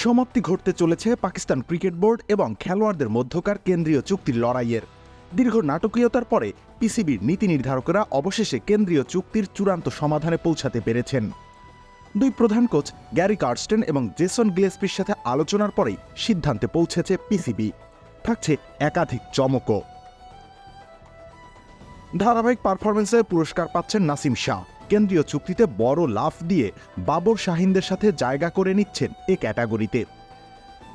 সমাপ্তি ঘটতে চলেছে পাকিস্তান ক্রিকেট বোর্ড এবং খেলোয়াড়দের মধ্যকার কেন্দ্রীয় চুক্তির লড়াইয়ের। দীর্ঘ নাটকীয়তার পরে পিসিবির নীতি নির্ধারকরা অবশেষে কেন্দ্রীয় চুক্তির চূড়ান্ত সমাধানে পৌঁছাতে পেরেছেন। দুই প্রধান কোচ গ্যারি কার্স্টেন এবং জেসন গিলেস্পির সাথে আলোচনার পরেই সিদ্ধান্তে পৌঁছেছে পিসিবি। থাকছে একাধিক চমকও। ধারাবাহিক পারফরমেন্সে পুরস্কার পাচ্ছেন নাসিম শাহ। কেন্দ্রীয় চুক্তিতে বড় লাফ দিয়ে বাবর শাহিনদের সাথে জায়গা করে নিচ্ছেন এ ক্যাটাগরিতে।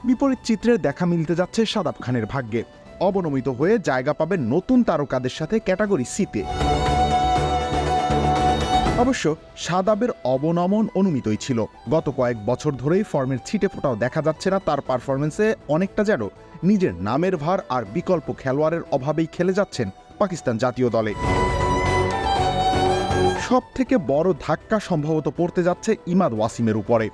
বিপরীত চিত্রের দেখা মিলতে যাচ্ছে শাদাব খানের ভাগ্যে। অবনমিত হয়ে জায়গা পাবেন নতুন তারকাদের সাথে ক্যাটাগরি সিতে। অবশ্য শাদাবের অবনমন অনুমিতই ছিল। গত কয়েক বছর ধরেই ফর্মের ছিটে ফোটাও দেখা যাচ্ছে না তার পারফরমেন্সে। অনেকটা যেন নিজের নামের ভার আর বিকল্প খেলোয়াড়ের অভাবেই খেলে যাচ্ছেন পাকিস্তান জাতীয় দলে। সব থেকে বড় ধাক্কা সম্ভবত পড়তে যাচ্ছে ইমাদ ওয়াসিমের উপরে।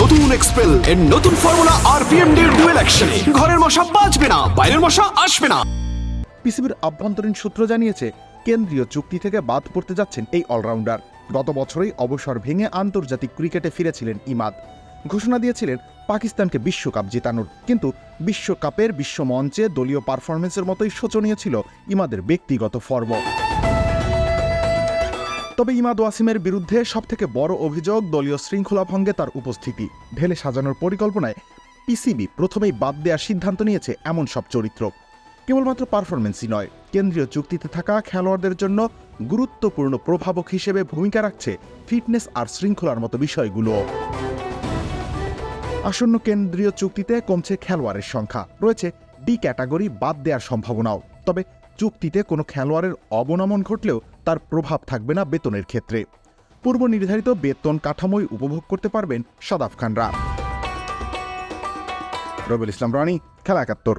নতুন এক্সপেল এর নতুন ফর্মুলা আরপিএম এর ডুয়েল অ্যাকশনে ঘরের মশা বাঁচবে না, বাইরের মশা আসবে না। পিসিবির আভ্যন্তরীণ সূত্র জানিয়েছে কেন্দ্রীয় চুক্তি থেকে বাদ পড়তে যাচ্ছেন এই অলরাউন্ডার। গত বছরই অবসর ভেঙে আন্তর্জাতিক ক্রিকেটে ফিরেছিলেন ইমাদ। ঘোষণা দিয়েছিলেন পাকিস্তানকে বিশ্বকাপ জেতানোর। কিন্তু বিশ্বকাপের বিশ্বমঞ্চে দলীয় পারফরমেন্সের মতোই শোচনীয় ছিল ইমাদের ব্যক্তিগত ফর্ম। তবে ইমাদ ওয়াসিমের বিরুদ্ধে সবথেকে বড় অভিযোগ দলীয় শৃঙ্খলা ভঙ্গে তার উপস্থিতি। ঢেলে সাজানোর পরিকল্পনায় পিসিবি প্রথমেই বাদ দেওয়ার সিদ্ধান্ত নিয়েছে এমন সব চরিত্র। কেবলমাত্র পারফরমেন্সই নয়, কেন্দ্রীয় চুক্তিতে থাকা খেলোয়াড়দের জন্য গুরুত্বপূর্ণ প্রভাবক হিসেবে ভূমিকা রাখছে ফিটনেস আর শৃঙ্খলার মতো বিষয়গুলোও। আসন্ন কেন্দ্রীয় চুক্তিতে কমছে খেলোয়াড়ের সংখ্যা, রয়েছে ডি ক্যাটাগরি বাদ দেওয়ার সম্ভাবনাও। তবে চুক্তিতে কোনো খেলোয়াড়ের অবনমন ঘটলেও তার প্রভাব থাকবে না বেতনের ক্ষেত্রে। পূর্ব নির্ধারিত বেতন কাঠামোই উপভোগ করতে পারবেন শাদাব খানরা। রবিউল ইসলাম রানী, খেলা ৭১।